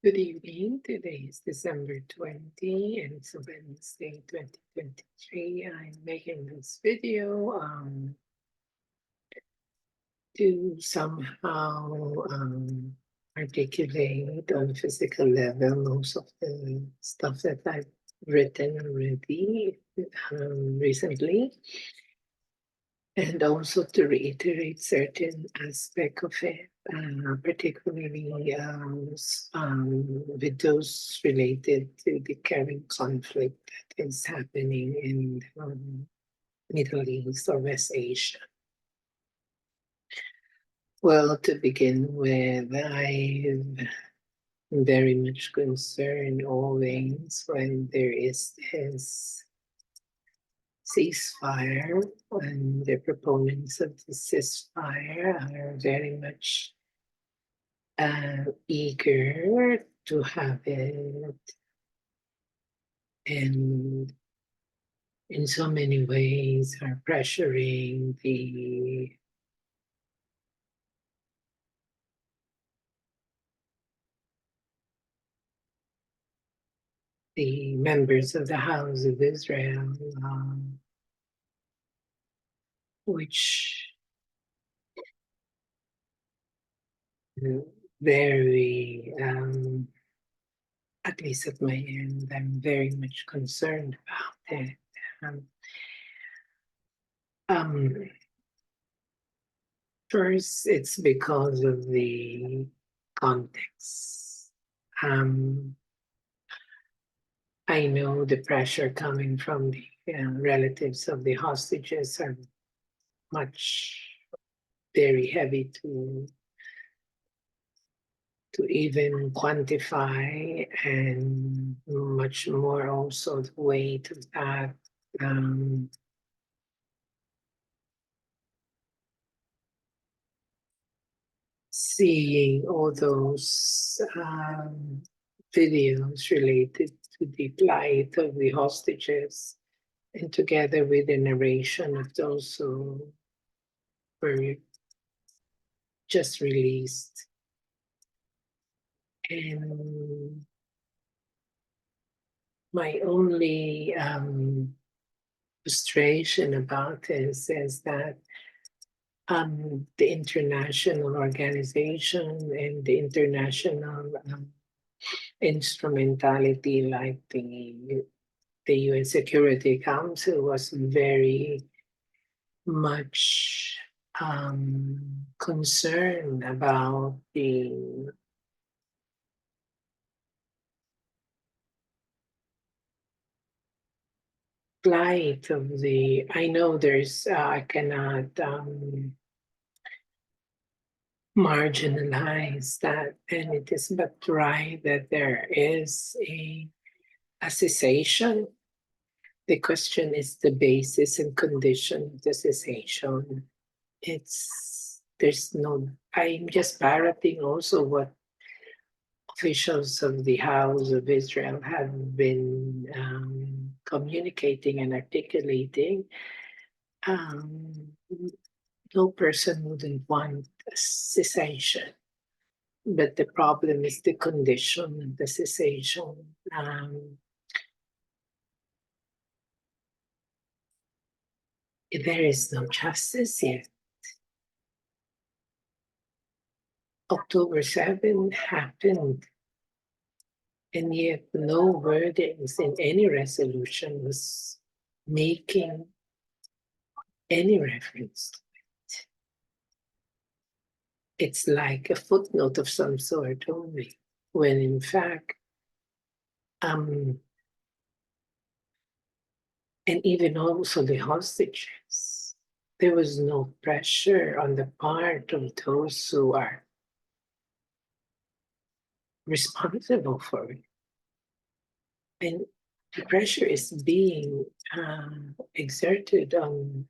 Good evening. Today is December 20 and it's Wednesday 2023. I'm making this video to somehow articulate on a physical level most of the stuff that I've written already recently, and also to reiterate certain aspect of it, particularly with those related to the current conflict that is happening in the Middle East or West Asia. Well, to begin with, I'm very much concerned always when there is this ceasefire, and the proponents of the ceasefire are very much eager to have it, and in so many ways are pressuring the members of the House of Israel, which very, at least at my end, I'm very much concerned about it. Um, First, it's because of the context. I know the pressure coming from the relatives of the hostages are much very heavy to even quantify, and much more also the weight of that. Seeing all those videos related to the plight of the hostages, and together with the narration of those who were just released. And my only frustration about this is that the international organization and the international instrumentality, like the UN Security Council, was very much concerned about the plight of the. I know there's I cannot marginalize that, and it is but right that there is a cessation. The question is the basis and condition of the cessation. There's no. I'm just parroting also what officials of the House of Israel have been communicating and articulating. Um, no person wouldn't want a cessation, but the problem is the condition of the cessation. There is no justice yet. October 7 happened, and yet no wordings in any resolution was making any reference to it. It's like a footnote of some sort only, when in fact, and even also the hostages, there was no pressure on the part of those who are responsible for it. And the pressure is being exerted on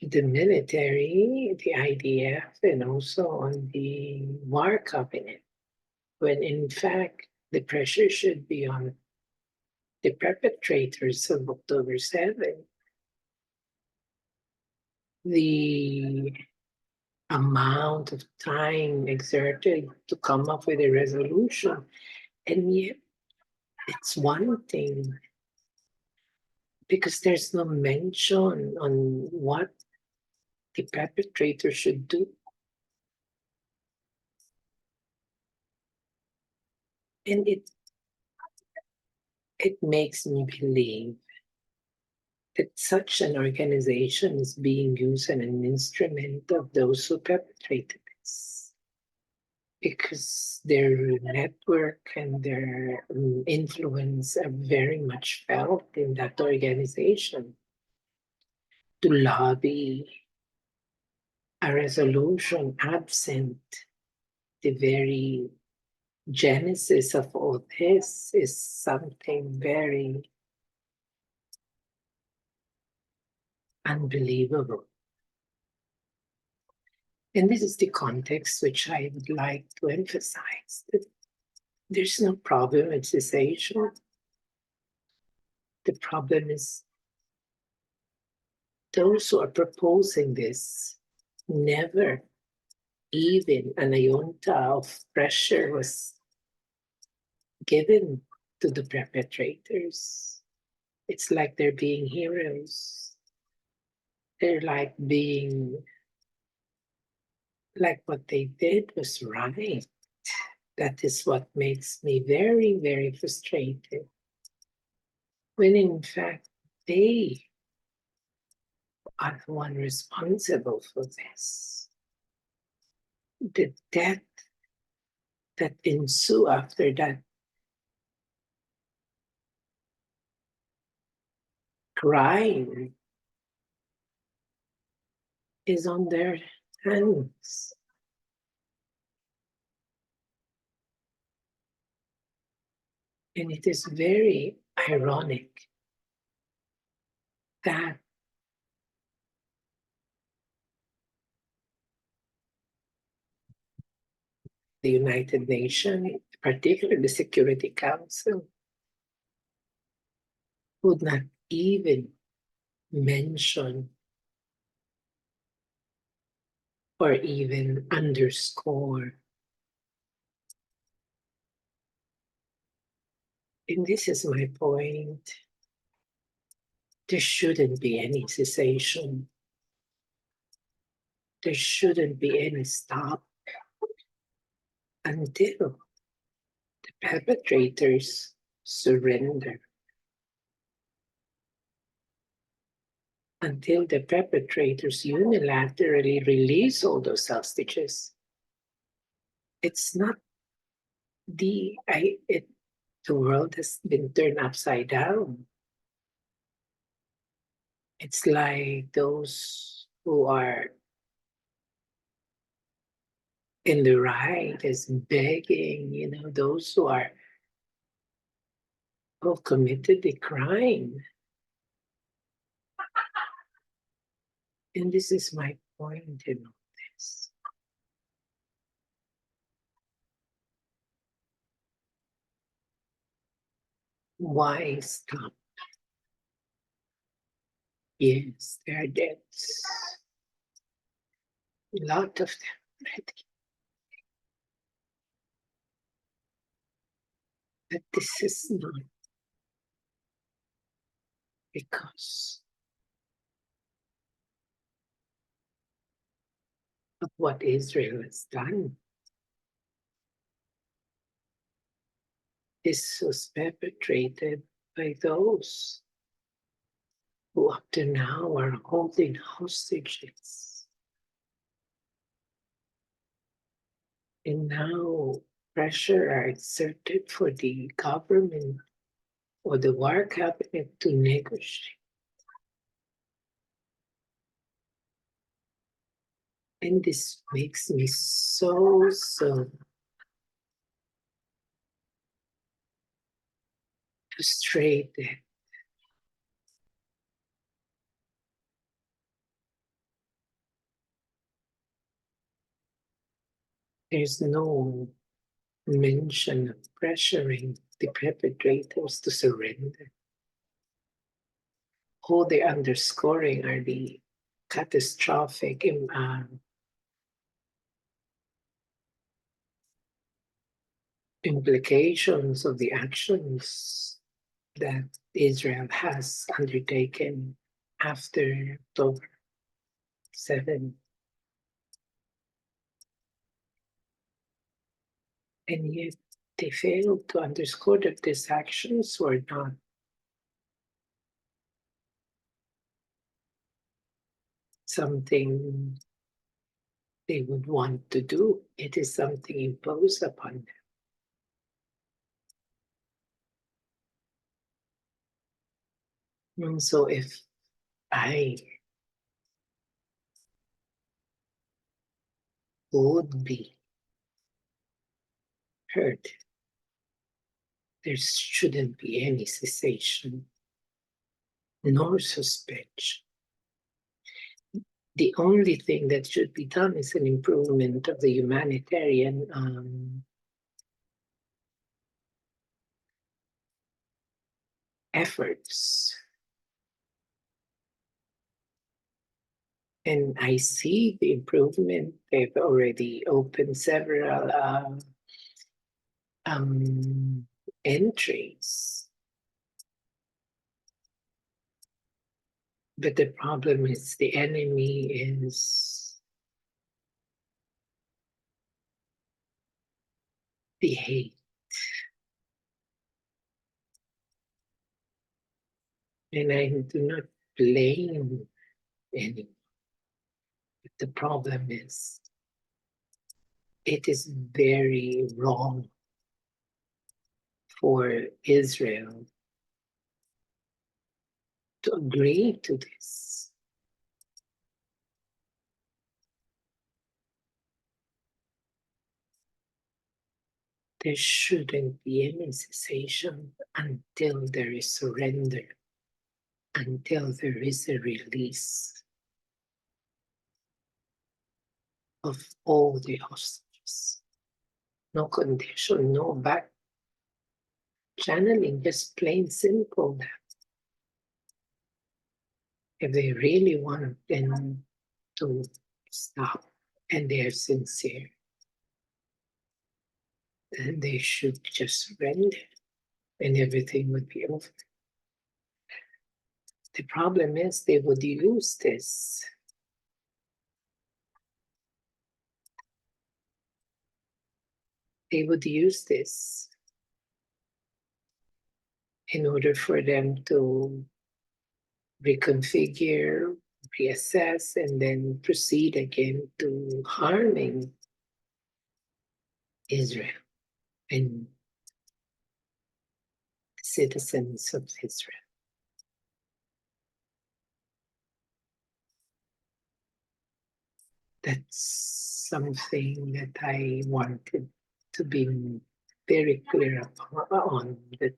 the military, the IDF, and also on the war cabinet, when in fact the pressure should be on the perpetrators of October 7. The amount of time exerted to come up with a resolution. And yet, it's one thing because there's no mention on what the perpetrator should do. And it makes me believe that such an organization is being used as an instrument of those who perpetrated this. Because their network and their influence are very much felt in that organization to lobby a resolution absent the very genesis of all this is something very unbelievable. And this is the context which I would like to emphasize that there's no problem with cessation. The problem is those who are proposing this never even an iota of pressure was given to the perpetrators. It's like they're being heroes. They're like what they did was right. That is what makes me very, very frustrated. When in fact, they are the one responsible for this. The death that ensue after that crime is on their hands. And it is very ironic that the United Nations, particularly the Security Council, would not even mention or even underscore. And this is my point. There shouldn't be any cessation. There shouldn't be any stop until the perpetrators surrender, until the perpetrators unilaterally release all those hostages. It's not the world has been turned upside down. It's like those who are in the right is begging, those who committed the crime. And this is my point in all this. Why stop? Yes, there are deaths. A lot of them already. But this is not because of what Israel has done. This was perpetrated by those who up to now are holding hostages. And now pressure are exerted for the government or the war cabinet to negotiate. And this makes me so frustrated. There's no mention of pressuring the perpetrators to surrender. All they're underscoring are the catastrophic implications of the actions that Israel has undertaken after October 7. And yet they failed to underscore that these actions were not something they would want to do. It is something imposed upon them. And so if I would be hurt, there shouldn't be any cessation nor suspension. The only thing that should be done is an improvement of the humanitarian efforts. And I see the improvement. They've already opened several entries. But the problem is the enemy is the hate. And I do not blame anyone. But the problem is it is very wrong for Israel to agree to this. There shouldn't be any cessation until there is surrender, until there is a release of all the hostages. No condition, no back channeling, just plain simple that if they really want them to stop and they're sincere, then they should just surrender and everything would be over. The problem is they would use this. They would use this in order for them to reconfigure, reassess, and then proceed again to harming Israel and citizens of Israel. That's something that I wanted to be very clear on, that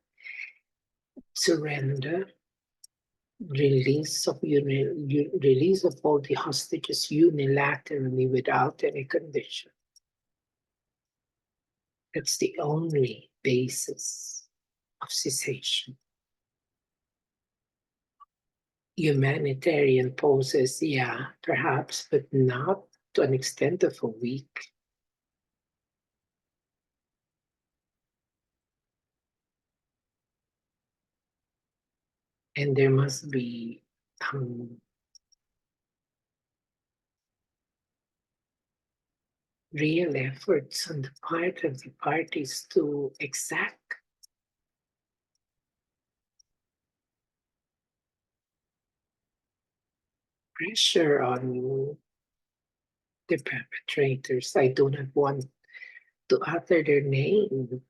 surrender, release of all the hostages unilaterally without any condition. That's the only basis of cessation. Humanitarian poses, yeah, perhaps, but not to an extent of a week. And there must be real efforts on the part of the parties to exact pressure on the perpetrators. I do not want to utter their name.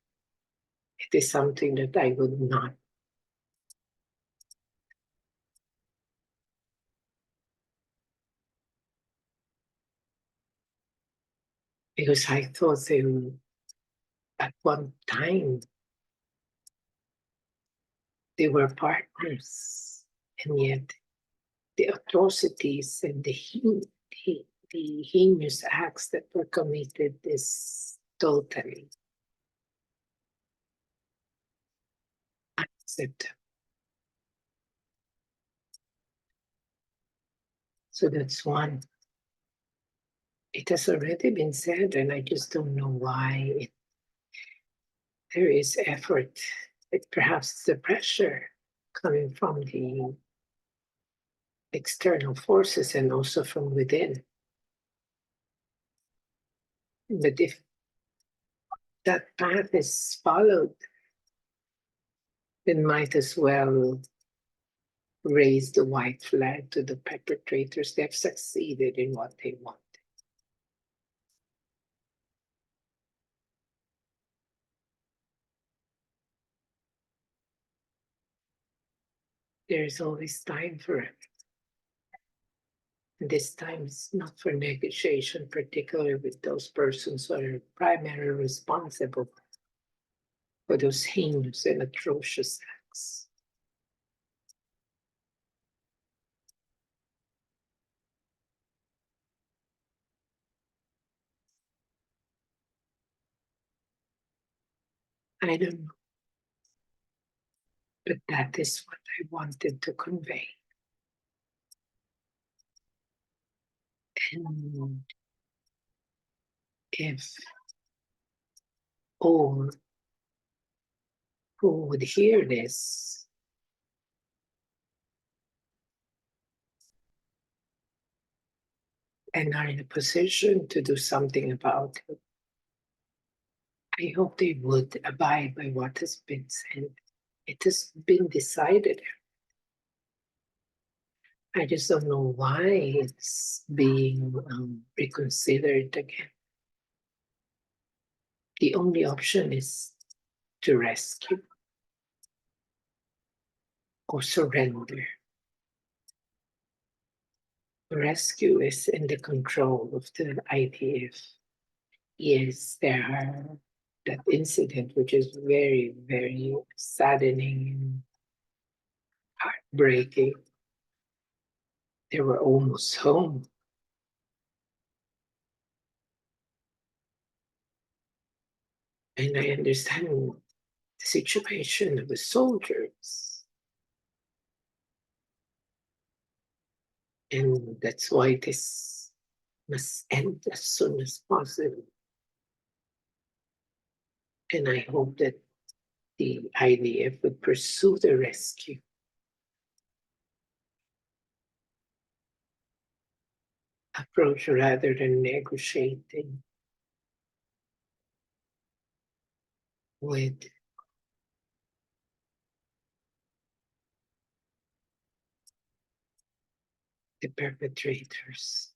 It is something that I would not. Because I thought they at one time they were partners, and yet the atrocities and the heinous acts that were committed is totally unacceptable. So that's one. It has already been said, and I just don't know why there is effort. Perhaps the pressure coming from the external forces and also from within. But if that path is followed, then might as well raise the white flag to the perpetrators. They've succeeded in what they want. There's always time for it. This time is not for negotiation, particularly with those persons who are primarily responsible for those heinous and atrocious acts. I don't know, but that is what I wanted to convey. And if all who would hear this and are in a position to do something about it, I hope they would abide by what has been said. It has been decided. I just don't know why it's being reconsidered again. The only option is to rescue or surrender. Rescue is in the control of the IDF. Yes, there are that incident, which is very, very saddening and heartbreaking. They were almost home. And I understand the situation of the soldiers. And that's why this must end as soon as possible. And I hope that the IDF would pursue the rescue. Approach rather than negotiating with the perpetrators.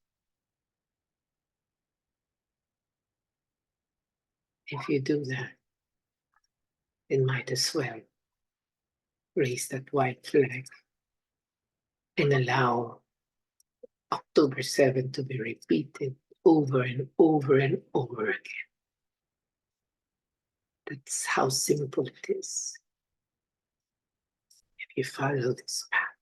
If you do that, then might as well raise that white flag and allow October 7th to be repeated over and over and over again. That's how simple it is if you follow this path.